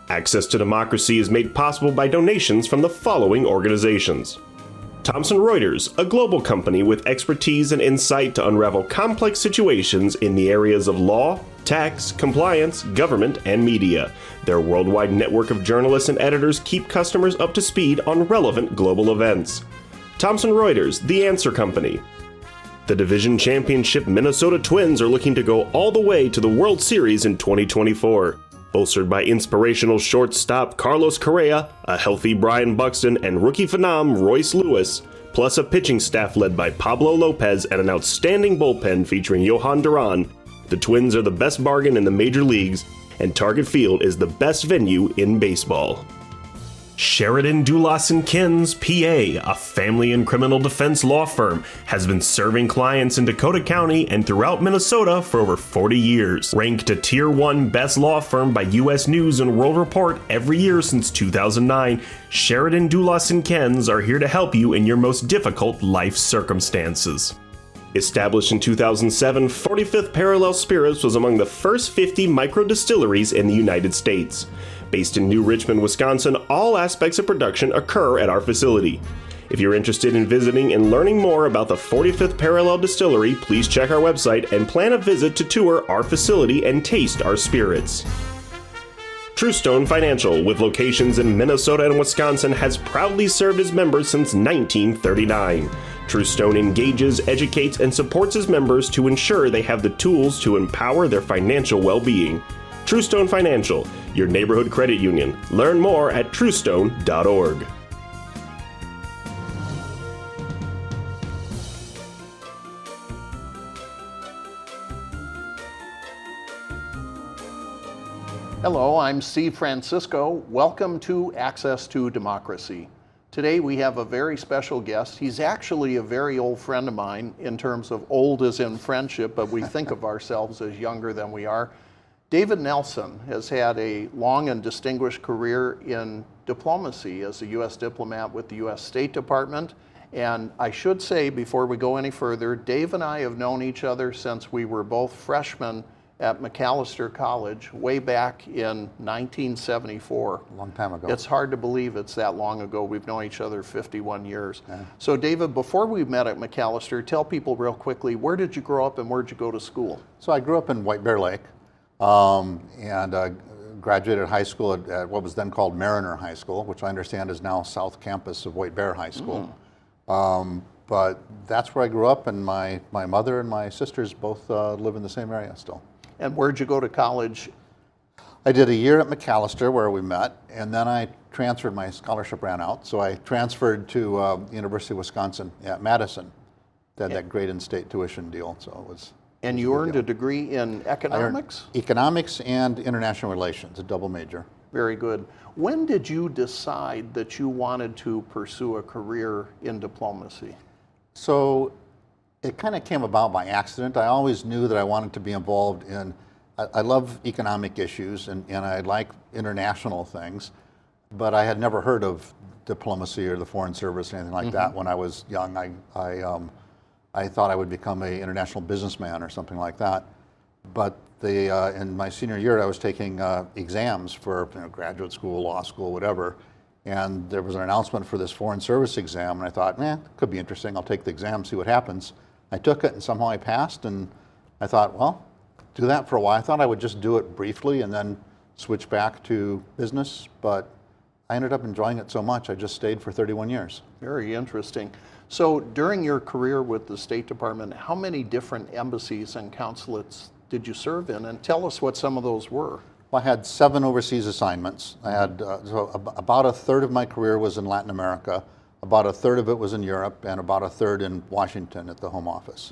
Access to Democracy is made possible by donations from the following organizations. Thomson Reuters, a global company with expertise and insight to unravel complex situations in the areas of law, tax, compliance, government, and media. Their worldwide network of journalists and editors keep customers up to speed on relevant global events. Thomson Reuters, the answer company. The division championship Minnesota Twins are looking to go all the way to the World Series in 2024. Bolstered by inspirational shortstop Carlos Correa, a healthy Brian Buxton, and rookie phenom Royce Lewis, plus a pitching staff led by Pablo Lopez and an outstanding bullpen featuring Johan Duran, the Twins are the best bargain in the major leagues, and Target Field is the best venue in baseball. Sheridan Dulas & Kins, PA, a family and criminal defense law firm, has been serving clients in Dakota County and throughout Minnesota for over 40 years. Ranked a Tier 1 Best Law Firm by U.S. News and World Report every year since 2009, Sheridan Dulas & Kins are here to help you in your most difficult life circumstances. Established in 2007, 45th Parallel Spirits was among the first 50 micro-distilleries in the United States. Based in New Richmond, Wisconsin, all aspects of production occur at our facility. If you're interested in visiting and learning more about the 45th Parallel Distillery, please check our website and plan a visit to tour our facility and taste our spirits. Truestone Financial, with locations in Minnesota and Wisconsin, has proudly served its members since 1939. Truestone engages, educates, and supports its members to ensure they have the tools to empower their financial well-being. Truestone Financial, your neighborhood credit union. Learn more at truestone.org. Hello, I'm SFrancisco. Welcome to Access to Democracy. Today we have a very special guest. He's actually a very old friend of mine in terms of old as in friendship, but we think of ourselves as younger than we are. David Nelson has had a long and distinguished career in diplomacy as a U.S. diplomat with the U.S. State Department. And I should say, before we go any further, Dave and I have known each other since we were both freshmen at Macalester College way back in 1974. A long time ago. It's hard to believe it's that long ago. We've known each other 51 years. Yeah. So David, before we met at Macalester, tell people real quickly, where did you grow up and where did you go to school? So I grew up in White Bear Lake. And graduated high school at what was then called Mariner High School, which I understand is now South Campus of White Bear High School. But that's where I grew up, and my mother and my sisters both live in the same area still. And where'd you go to college? I did a year at Macalester where we met, and then I transferred. My scholarship ran out, so I transferred to University of Wisconsin at Madison. They had that great in-state tuition deal, so it was. And you earned a degree in economics? Economics and international relations, a double major. Very good. When did you decide that you wanted to pursue a career in diplomacy? So it kind of came about by accident. I always knew that I wanted to be involved in, I love economic issues and I like international things, but I had never heard of diplomacy or the Foreign Service or anything like that when I was young. I thought I would become an international businessman or something like that. But in my senior year, I was taking exams for graduate school, law school, whatever. And there was an announcement for this Foreign Service exam, and I thought, it could be interesting. I'll take the exam, see what happens. I took it, and somehow I passed, and I thought, well, do that for a while. I thought I would just do it briefly and then switch back to business, but I ended up enjoying it so much, I just stayed for 31 years. Very interesting. So during your career with the State Department, how many different embassies and consulates did you serve in? And tell us what some of those were. Well, I had 7 overseas assignments. I had about a third of my career was in Latin America, about a third of it was in Europe, and about a third in Washington at the Home Office.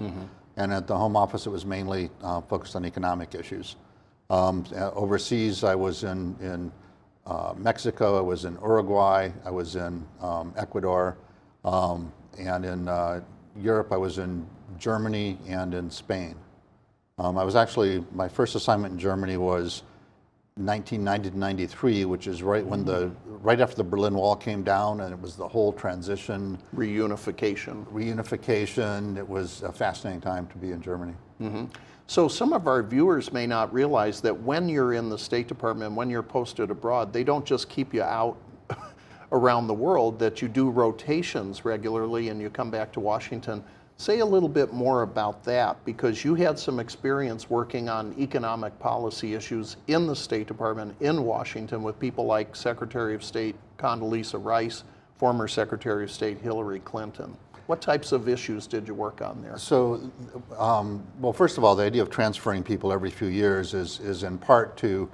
And at the Home Office, it was mainly focused on economic issues. Overseas, I was in Mexico, I was in Uruguay, I was in Ecuador, and in Europe, I was in Germany and in Spain. I was actually, my first assignment in Germany was 1990 to 93, which is right when right after the Berlin Wall came down, and it was the whole transition. Reunification. It was a fascinating time to be in Germany. So some of our viewers may not realize that when you're in the State Department, when you're posted abroad, they don't just keep you out around the world, that you do rotations regularly and you come back to Washington. Say a little bit more about that, because you had some experience working on economic policy issues in the State Department in Washington with people like Secretary of State Condoleeza Rice, former Secretary of State Hillary Clinton. What types of issues did you work on there? So, well, first of all, the idea of transferring people every few years is in part to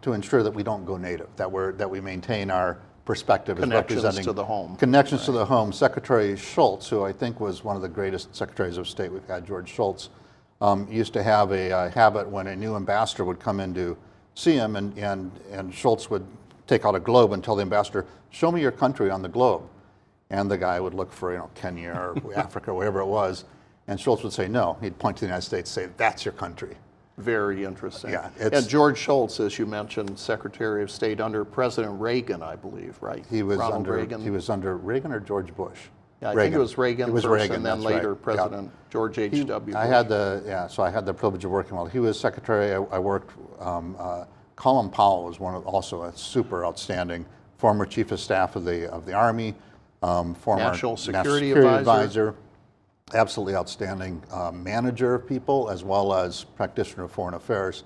ensure that we don't go native, that we maintain our perspective as representing Connections to the home. Connections to the home. Secretary Schultz, who I think was one of the greatest secretaries of state we've had, George Shultz, used to have a habit when a new ambassador would come in to see him, and Schultz would take out a globe and tell the ambassador, "Show me your country on the globe." And the guy would look for, Kenya or Africa or wherever it was, and Schultz would say no. He'd point to the United States and say, "That's your country." Very interesting. Yeah, and George Shultz, as you mentioned, Secretary of State under President Reagan, I believe, right? He was Ronald under Reagan. He was under Reagan or George Bush. Yeah, I think it was Reagan first, Reagan, and then that's later right. President George H.W. I had the privilege of working while he was secretary. I worked. Colin Powell was also a super outstanding former chief of staff of the Army, former National Security Advisor. Absolutely outstanding manager of people as well as practitioner of foreign affairs.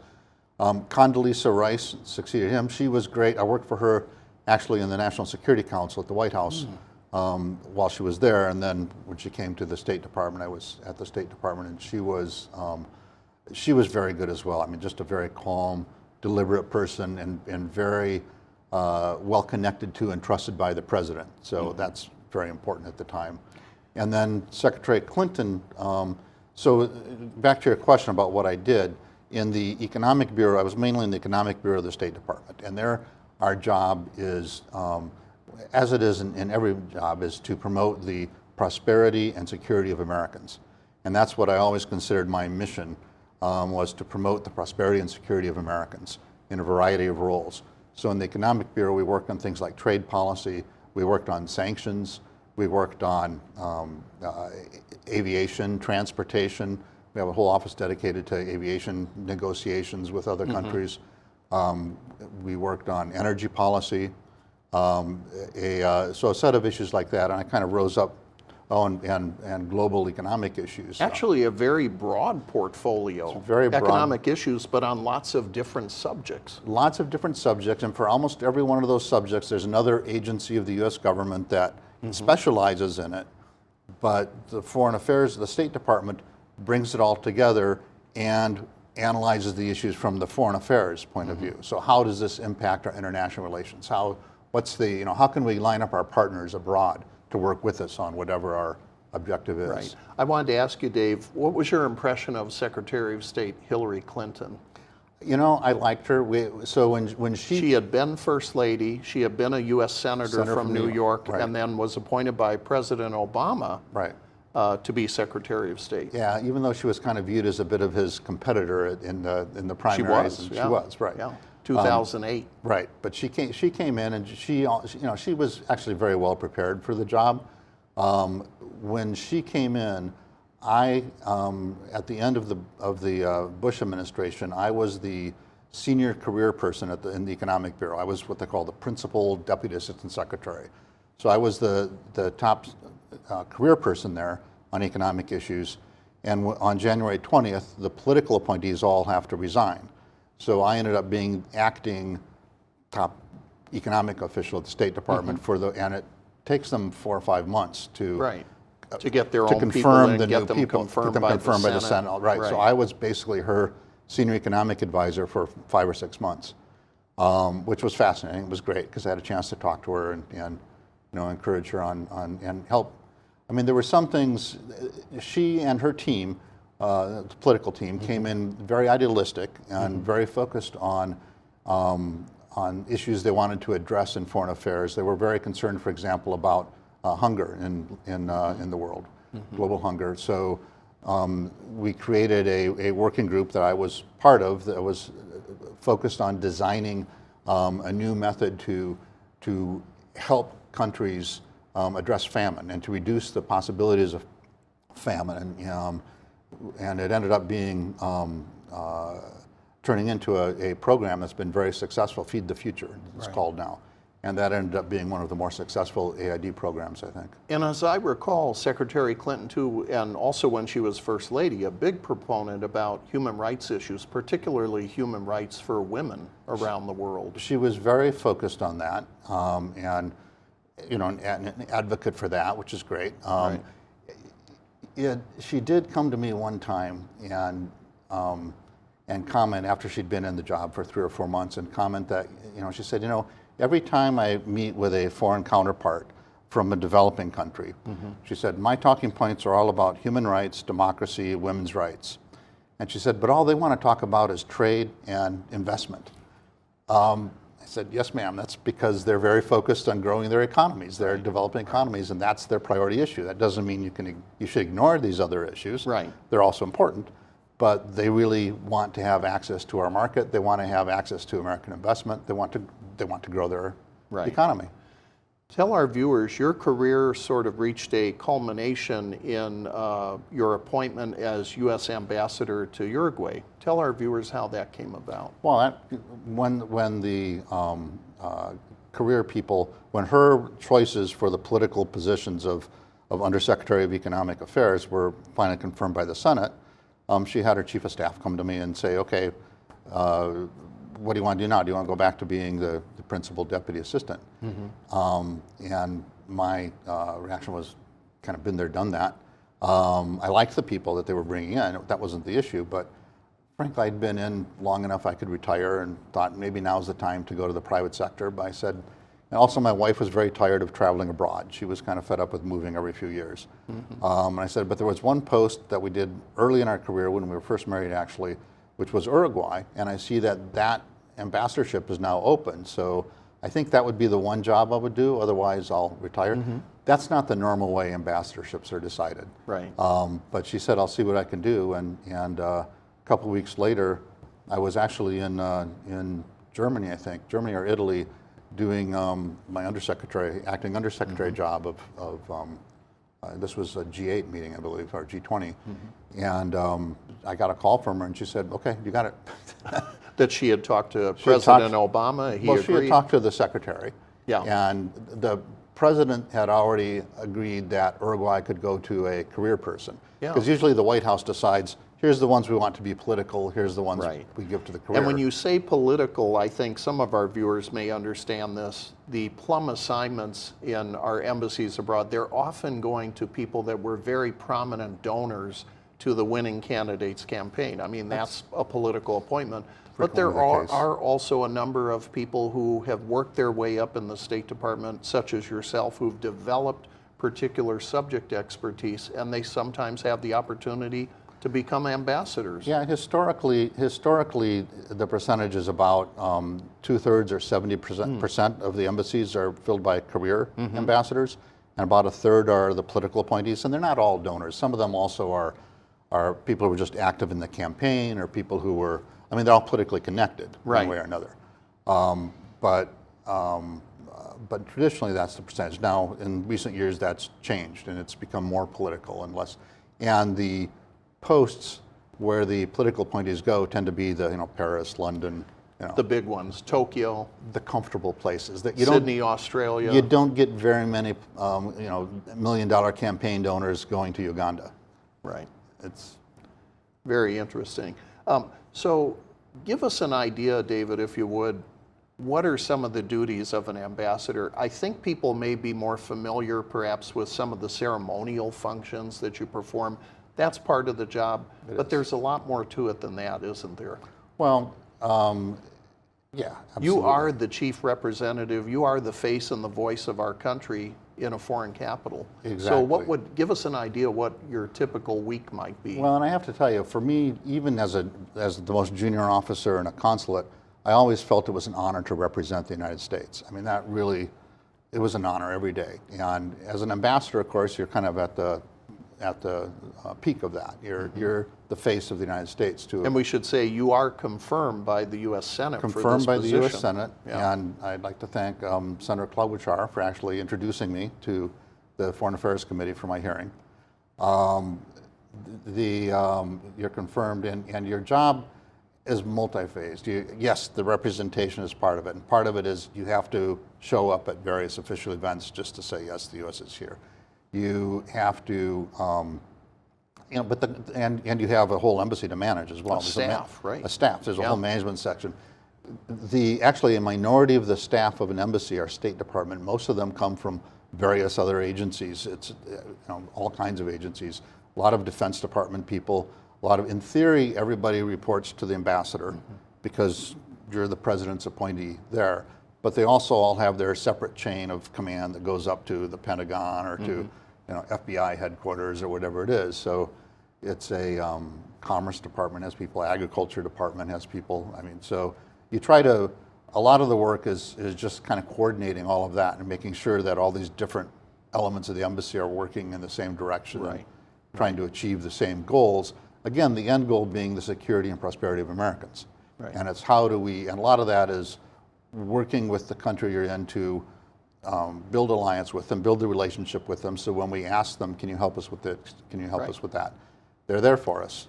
Condoleeza Rice succeeded him. She was great. I worked for her actually in the National Security Council at the White House while she was there, and then when she came to the State Department, I was at the State Department, and she was very good as well. I mean, just a very calm, deliberate person, and very well connected to and trusted by the president. So that's very important at the time. And then Secretary Clinton, so back to your question about what I did, in the Economic Bureau, I was mainly in the Economic Bureau of the State Department. And there, our job is, as it is in every job, is to promote the prosperity and security of Americans. And that's what I always considered my mission, was to promote the prosperity and security of Americans in a variety of roles. So in the Economic Bureau, we worked on things like trade policy, we worked on sanctions, we worked on aviation, transportation. We have a whole office dedicated to aviation negotiations with other countries. We worked on energy policy, so a set of issues like that, and I kind of rose up and global economic issues. Actually, a very broad portfolio. It's very broad. Economic issues, but on lots of different subjects. Lots of different subjects, and for almost every one of those subjects, there's another agency of the U.S. government that specializes in it, but the Foreign Affairs, the State Department, brings it all together and analyzes the issues from the foreign affairs point of view. So how does this impact our international relations? How can we line up our partners abroad to work with us on whatever our objective is? Right. I wanted to ask you, Dave, what was your impression of Secretary of State Hillary Clinton? I liked her. So when she had been First Lady, she had been a U.S. Senator from New York, right, and then was appointed by President Obama, right, to be Secretary of State. Yeah, even though she was kind of viewed as a bit of his competitor in the primaries. She was, right. Yeah, 2008. Right, but she came in, and she was actually very well prepared for the job. When she came in, at the end of the Bush administration, I was the senior career person in the Economic Bureau. I was what they call the principal deputy assistant secretary. So I was the top career person there on economic issues. And on January 20th, the political appointees all have to resign. So I ended up being acting top economic official at the State Department and it takes them 4 or 5 months to get their to own confirm people the and get new them people, confirmed, get them confirmed by the Senate. Right. Right. So I was basically her senior economic advisor for 5 or 6 months, which was fascinating. It was great because I had a chance to talk to her and encourage her on and help. I mean, there were some things. She and her team, the political team, came in very idealistic and very focused on issues they wanted to address in foreign affairs. They were very concerned, for example, about hunger in the world, global hunger. So we created a working group that I was part of that was focused on designing a new method to help countries address famine and to reduce the possibilities of famine. And it ended up being turning into a program that's been very successful, Feed the Future, it's called now. And that ended up being one of the more successful AID programs, I think. And as I recall, Secretary Clinton, too, and also when she was First Lady, a big proponent about human rights issues, particularly human rights for women around the world. She was very focused on that, and an advocate for that, which is great. She did come to me one time and comment after she'd been in the job for 3 or 4 months and comment that, she said, every time I meet with a foreign counterpart from a developing country, she said, my talking points are all about human rights, democracy, women's rights. And she said, but all they want to talk about is trade and investment. I said, yes, ma'am, that's because they're very focused on growing their economies. They're developing economies, and that's their priority issue. That doesn't mean you should ignore these other issues. Right. They're also important, but they really want to have access to our market. They want to have access to American investment. They want to grow their economy. Tell our viewers, your career sort of reached a culmination in your appointment as U.S. Ambassador to Uruguay. Tell our viewers how that came about. Well, when the career people, when her choices for the political positions of Undersecretary of Economic Affairs were finally confirmed by the Senate, she had her Chief of Staff come to me and say, okay, what do you want to do now? Do you want to go back to being the principal deputy assistant? And my reaction was kind of been there, done that. I liked the people that they were bringing in. That wasn't the issue, but frankly, I'd been in long enough I could retire and thought maybe now's the time to go to the private sector. But I said, and also my wife was very tired of traveling abroad. She was kind of fed up with moving every few years. And I said, but there was one post that we did early in our career when we were first married actually, which was Uruguay, and I see that ambassadorship is now open. So I think that would be the one job I would do, otherwise I'll retire. That's not the normal way ambassadorships are decided. Right. But she said, I'll see what I can do, and a couple of weeks later, I was actually in Germany, I think, Germany or Italy, doing my acting undersecretary job of this was a G8 meeting, I believe, or G20. And I got a call from her, and she said, okay, you got it. That she had talked to President Obama, he agreed? She had talked to the secretary. Yeah. And the president had already agreed that Uruguay could go to a career person. Because usually the White House decides, here's the ones we want to be political, here's the ones we give to the career. And when you say political, I think some of our viewers may understand this. The plum assignments in our embassies abroad, they're often going to people that were very prominent donors to the winning candidate's campaign. I mean, that's a political appointment. But there are also a number of people who have worked their way up in the State Department, such as yourself, who've developed particular subject expertise, and they sometimes have the opportunity to become ambassadors. Yeah, historically, the percentage is about 2/3 or 70% of the embassies are filled by career ambassadors, and about 1/3 are the political appointees, and they're not all donors. Some of them also are people who were just active in the campaign, or people who were, I mean, they're all politically connected one way or another. But traditionally, that's the percentage. Now, in recent years, that's changed, and it's become more political and less. And the posts where the political appointees go tend to be the Paris, London, the big ones, Tokyo, the comfortable places that Sydney, Australia. You don't get very many $1 million campaign donors going to Uganda. Right. It's very interesting. So give us an idea, David, if you would. What are some of the duties of an ambassador? I think people may be more familiar perhaps with some of the ceremonial functions that you perform. That's part of the job, but there's a lot more to it than that, isn't there? Well, yeah, absolutely. You are the chief representative. You are the face and the voice of our country in a foreign capital. Exactly. So what would, give us an idea what your typical week might be? Well, and I have to tell you, for me, even as the most junior officer in a consulate, I always felt it was an honor to represent the United States. I mean, that really, it was an honor every day. And as an ambassador, of course, you're kind of at the at the peak of that. You're the face of the United States too. And we should say you are confirmed by the U.S. Senate for this Confirmed by the position. U.S. Senate, and I'd like to thank Senator Klobuchar for actually introducing me to the Foreign Affairs Committee for my hearing. You're confirmed, and your job is multi-phased. Yes, the representation is part of it, and part of it is you have to show up at various official events just to say, yes, the U.S. is here. You have to, and you have a whole embassy to manage as well. A staff, right? A staff. There's a whole management section. Actually, a minority of the staff of an embassy are State Department. Most of them come from various other agencies. It's all kinds of agencies. A lot of Defense Department people. In theory, everybody reports to the ambassador because you're the president's appointee there. But they also all have their separate chain of command that goes up to the Pentagon or to FBI headquarters or whatever it is. So it's a Commerce Department has people, Agriculture Department has people. So you try to, a lot of the work is just kind of coordinating all of that and making sure that all these different elements of the embassy are working in the same direction, and trying to achieve the same goals. Again, the end goal being the security and prosperity of Americans. Right. And it's how do we, and a lot of that is working with the country you're in to build alliance with them, build the relationship with them, so when we ask them, can you help us with this, can you help us with that, they're there for us.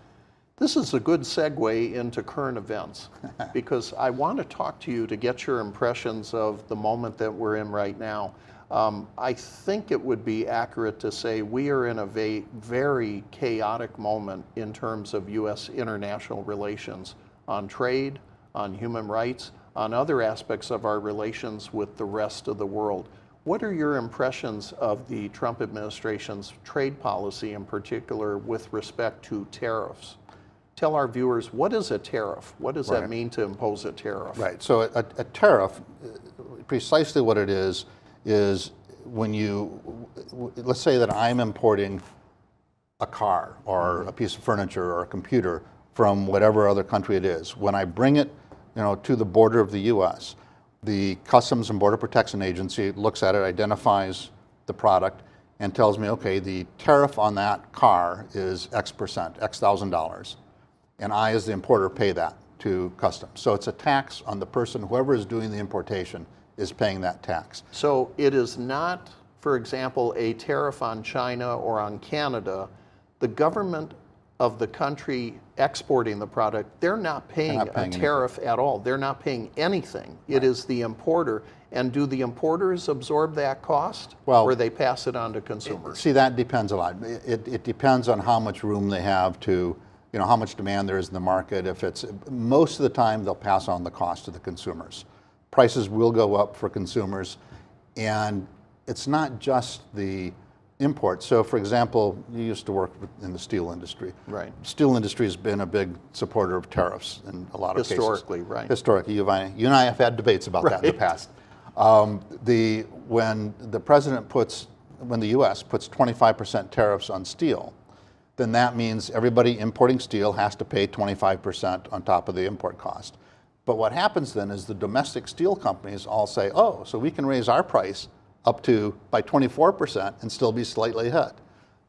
This is a good segue into current events because I want to talk to you to get your impressions of the moment that we're in right now. I think it would be accurate to say we are in a very chaotic moment in terms of U.S. international relations on trade, on human rights, on other aspects of our relations with the rest of the world. What are your impressions of the Trump administration's trade policy in particular with respect to tariffs? Tell our viewers, what is a tariff? What does that mean to impose a tariff? Right, so a tariff, precisely what it is when let's say that I'm importing a car or a piece of furniture or a computer from whatever other country it is. When I bring it to the border of the U.S., the Customs and Border Protection Agency looks at it, identifies the product, and tells me, okay, the tariff on that car is X percent, X $1,000. And I, as the importer, pay that to Customs. So it's a tax on the person, whoever is doing the importation is paying that tax. So it is not, for example, a tariff on China or on Canada. The government of the country exporting the product, they're not paying a tariff at all. They're not paying anything. It is the importer. And do the importers absorb that cost, or they pass it on to consumers? See, that depends a lot. It depends on how much room they have to, how much demand there is in the market. Most of the time, they'll pass on the cost to the consumers. Prices will go up for consumers, and it's not just the import. So, for example, you used to work in the steel industry. Right. Steel industry has been a big supporter of tariffs in a lot of cases. Historically, right. Historically, you and I have had debates about that in the past. When the U.S. puts 25% tariffs on steel, then that means everybody importing steel has to pay 25% on top of the import cost. But what happens then is the domestic steel companies all say, oh, so we can raise our price up to by 24% and still be slightly ahead.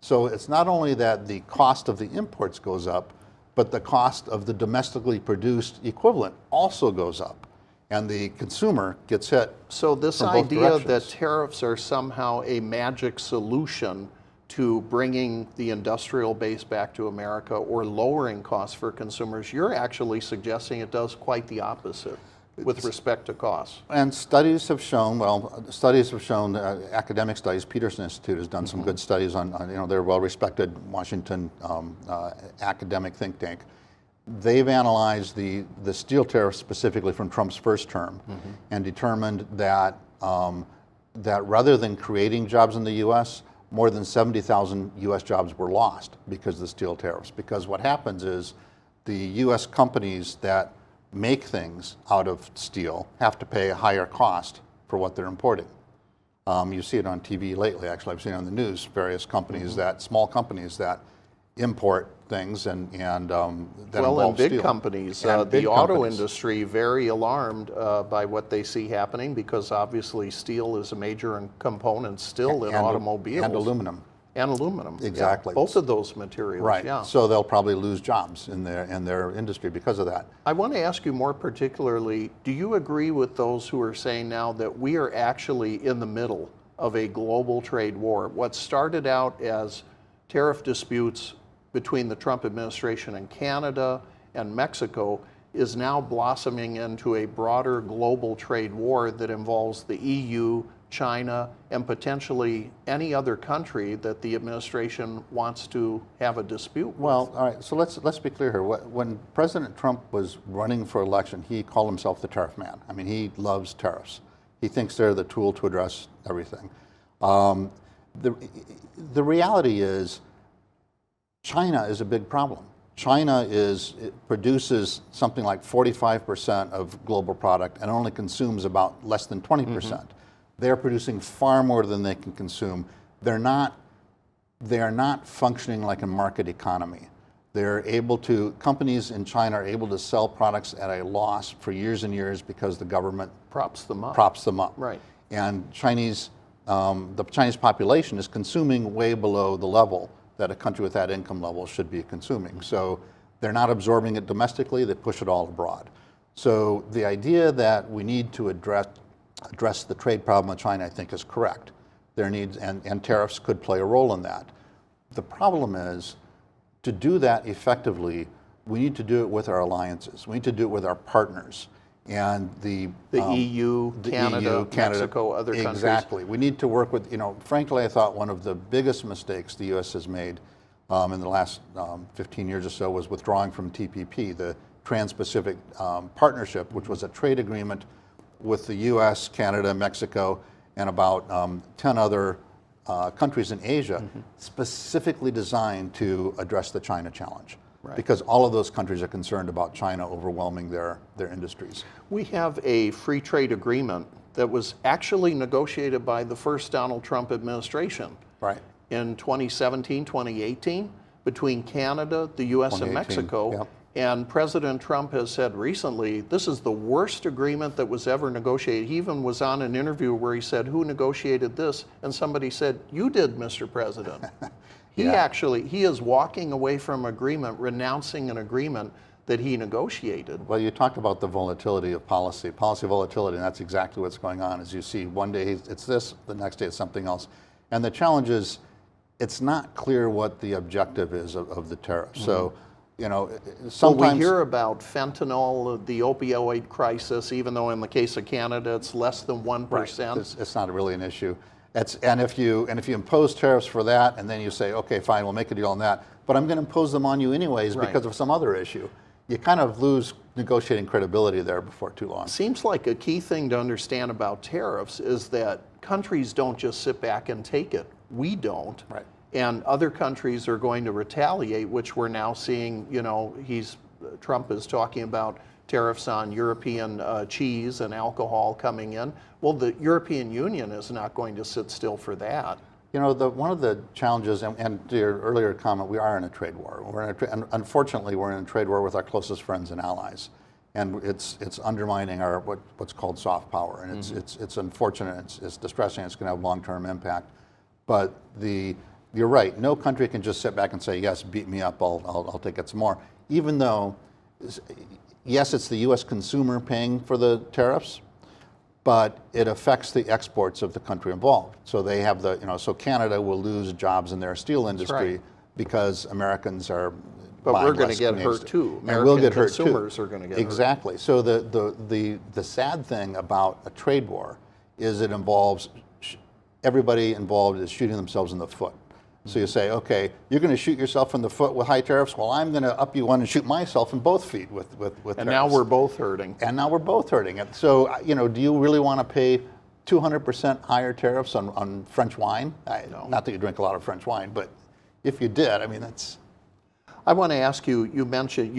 So it's not only that the cost of the imports goes up, but the cost of the domestically produced equivalent also goes up. And the consumer gets hit. So this idea that tariffs are somehow a magic solution to bringing the industrial base back to America or lowering costs for consumers, you're actually suggesting it does quite the opposite with respect to costs. And studies have shown, academic studies, Peterson Institute has done some good studies on their well-respected Washington academic think tank. They've analyzed the steel tariffs specifically from Trump's first term and determined that rather than creating jobs in the U.S., more than 70,000 U.S. jobs were lost because of the steel tariffs. Because what happens is the U.S. companies that make things out of steel have to pay a higher cost for what they're importing. You see it on TV lately, actually. I've seen it on the news, various companies small companies that import things and that involve big steel. Companies, the auto industry, very alarmed by what they see happening because obviously steel is a major component still in automobiles. And aluminum. And aluminum. Exactly. Yeah, both of those materials. Right. Yeah. So they'll probably lose jobs in their industry because of that. I want to ask you more particularly, do you agree with those who are saying now that we are actually in the middle of a global trade war? What started out as tariff disputes between the Trump administration and Canada and Mexico is now blossoming into a broader global trade war that involves the EU, China, and potentially any other country that the administration wants to have a dispute with? Well, all right, so let's be clear here. When President Trump was running for election, he called himself the tariff man. I mean, he loves tariffs. He thinks they're the tool to address everything. The reality is China is a big problem. China produces something like 45% of global product and only consumes about less than 20%. They're producing far more than they can consume. They are not functioning like a market economy. Companies in China are able to sell products at a loss for years and years because the government props them up. Right. And the Chinese population is consuming way below the level that a country with that income level should be consuming. So they're not absorbing it domestically, they push it all abroad. So the idea that we need to address the trade problem with China, I think, is correct. And tariffs could play a role in that. The problem is, to do that effectively, we need to do it with our alliances. We need to do it with our partners. And the EU, Canada, Mexico, other countries. Exactly. We need to work with, frankly, I thought one of the biggest mistakes the U.S. has made in the last 15 years or so was withdrawing from TPP, the Trans-Pacific Partnership, which was a trade agreement with the U.S., Canada, Mexico, and about 10 other countries in Asia, specifically designed to address the China challenge. Right. Because all of those countries are concerned about China overwhelming their industries. We have a free trade agreement that was actually negotiated by the first Donald Trump administration. Right. In 2017, 2018, between Canada, the U.S., and Mexico. Yep. And President Trump has said recently, this is the worst agreement that was ever negotiated. He even was on an interview where he said, who negotiated this? And somebody said, you did, Mr. President. He is walking away from agreement, renouncing an agreement that he negotiated. Well, you talked about the volatility of policy volatility, and that's exactly what's going on. As you see, one day it's this, the next day it's something else. And the challenge is, it's not clear what the objective is of the tariffs. So, sometimes we hear about fentanyl, the opioid crisis, even though in the case of Canada, it's less than 1%. Right. It's not really an issue. And if you impose tariffs for that, and then you say, okay, fine, we'll make a deal on that, but I'm going to impose them on you anyways because of some other issue, you kind of lose negotiating credibility there before too long. Seems like a key thing to understand about tariffs is that countries don't just sit back and take it. We don't. Right. And other countries are going to retaliate, which we're now seeing. Trump is talking about tariffs on European cheese and alcohol coming in. Well, the European Union is not going to sit still for that. One of the challenges, and to your earlier comment, we are in a trade war. And unfortunately, we're in a trade war with our closest friends and allies, and it's undermining our what's called soft power, and it's unfortunate. It's distressing. It's going to have long-term impact. But you're right. No country can just sit back and say, yes, beat me up. I'll take it some more. Even though, yes, it's the U.S. consumer paying for the tariffs, but it affects the exports of the country involved. So they have so Canada will lose jobs in their steel industry because Americans are But we're going to get hurt too. And we'll get hurt too. Consumers are going to get hurt. Exactly. So the sad thing about a trade war is it involves everybody involved is shooting themselves in the foot. So you say, okay, you're going to shoot yourself in the foot with high tariffs. Well, I'm going to up you one and shoot myself in both feet with tariffs. And now we're both hurting. So, do you really want to pay 200% higher tariffs on French wine? Not that you drink a lot of French wine, but if you did, that's... I want to ask you, you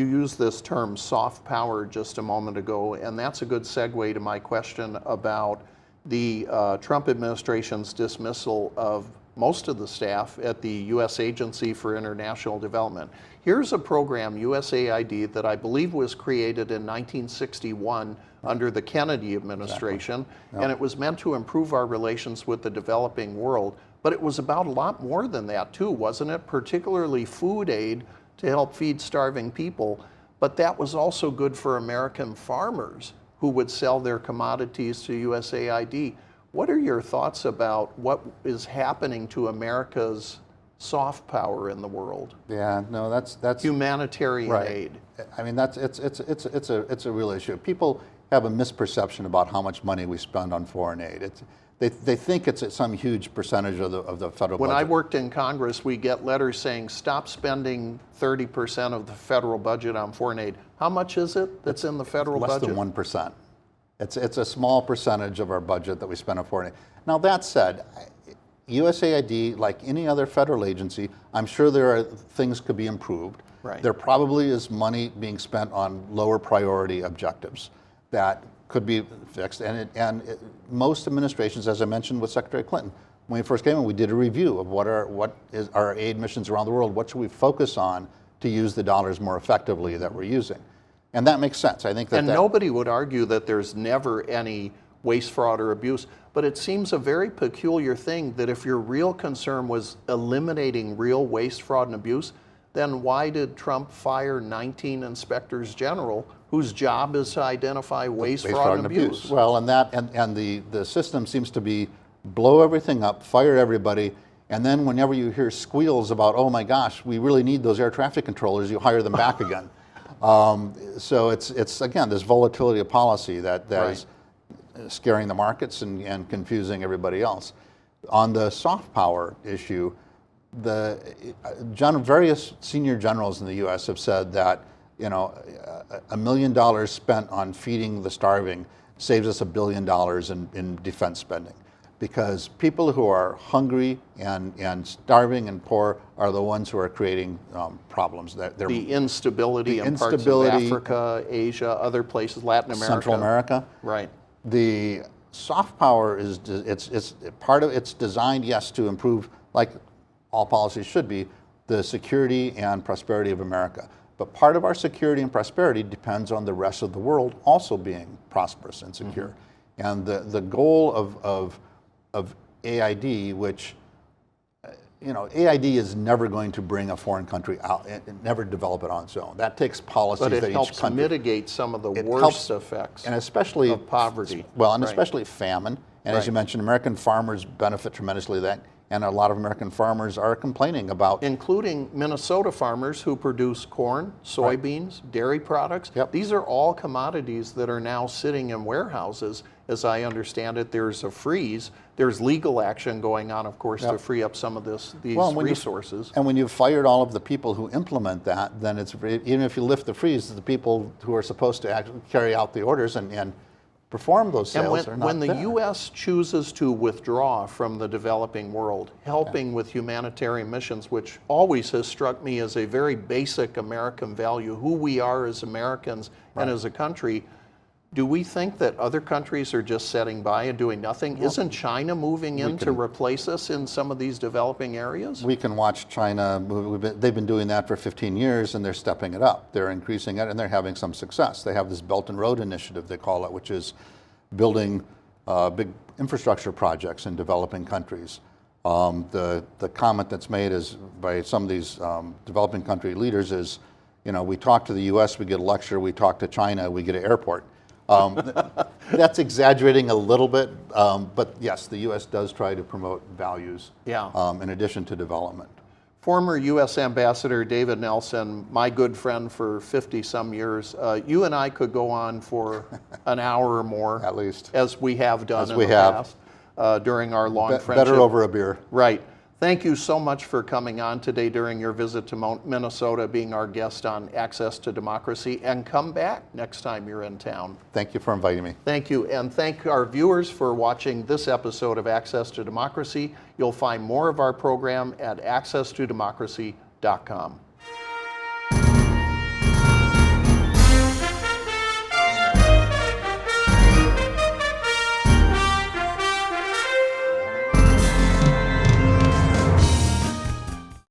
used this term soft power just a moment ago, and that's a good segue to my question about the Trump administration's dismissal of most of the staff at the U.S. Agency for International Development. Here's a program, USAID, that I believe was created in 1961 under the Kennedy administration, Exactly. and it was meant to improve our relations with the developing world. But it was about a lot more than that too, wasn't it? Particularly food aid to help feed starving people. But that was also good for American farmers who would sell their commodities to USAID. What are your thoughts about what is happening to America's soft power in the world? Yeah, no, that's humanitarian right. aid. I mean, it's a real issue. People have a misperception about how much money we spend on foreign aid. They think it's some huge percentage of the federal When budget. I worked in Congress, we get letters saying, stop spending 30% of the federal budget on foreign aid. How much is it that's in the federal budget? Less than 1%. It's a small percentage of our budget that we spend on foreign aid. Now that said, USAID, like any other federal agency, I'm sure there are things could be improved. Right. There probably is money being spent on lower priority objectives that could be fixed. And most administrations, as I mentioned with Secretary Clinton, when we first came in, we did a review of what is our aid missions around the world. What should we focus on to use the dollars more effectively that we're using? And that makes sense. I think that. And nobody would argue that there's never any waste, fraud, or abuse. But it seems a very peculiar thing that if your real concern was eliminating real waste, fraud, and abuse, then why did Trump fire 19 inspectors general whose job is to identify waste, fraud, and abuse? Well, and the system seems to be blow everything up, fire everybody, and then whenever you hear squeals about, oh my gosh, we really need those air traffic controllers, you hire them back again. So it's again this volatility of policy that Right. is scaring the markets and confusing everybody else. On the soft power issue, various senior generals in the U.S. have said that $1 million spent on feeding the starving saves us $1 billion in defense spending, because people who are hungry and starving and poor are the ones who are creating problems. The instability in parts of Africa, Asia, other places, Latin America. Central America. Right. The soft power is it's part of it's designed, yes, to improve, like all policies should be, the security and prosperity of America. But part of our security and prosperity depends on the rest of the world also being prosperous and secure. Mm-hmm. And the goal of AID, which AID is never going to bring a foreign country out and never develop it on its own. That takes policies but it that helps each country mitigate some of the worst effects, and especially of poverty. Well, and Right. especially famine. And Right. as you mentioned, American farmers benefit tremendously of that. And a lot of American farmers are complaining about, including Minnesota farmers who produce corn, soybeans, dairy products. Yep. These are all commodities that are now sitting in warehouses. As I understand it, there's a freeze. There's legal action going on, of course, to free up some of these resources. And when you've fired all of the people who implement that, then even if you lift the freeze, the people who are supposed to actually carry out the orders and perform those sales are not when the there. U.S. chooses to withdraw from the developing world, helping with humanitarian missions, which always has struck me as a very basic American value, who we are as Americans and as a country, do we think that other countries are just sitting by and doing nothing? Isn't China moving in to replace us in some of these developing areas? We can watch China move. They've been doing that for 15 years, and they're stepping it up. They're increasing it, and they're having some success. They have this Belt and Road Initiative, they call it, which is building big infrastructure projects in developing countries. The comment that's made is by some of these developing country leaders is, we talk to the U.S., we get a lecture. We talk to China, we get an airport. That's exaggerating a little bit, but yes, the U.S. does try to promote values in addition to development. Former U.S. Ambassador David Nelson, my good friend for 50-some years, you and I could go on for an hour or more. At least. As we have done in the past during our long friendship. Better over a beer. Right. Thank you so much for coming on today during your visit to Minnesota, being our guest on Access to Democracy, and come back next time you're in town. Thank you for inviting me. Thank you, and thank our viewers for watching this episode of Access to Democracy. You'll find more of our program at accesstodemocracy.com.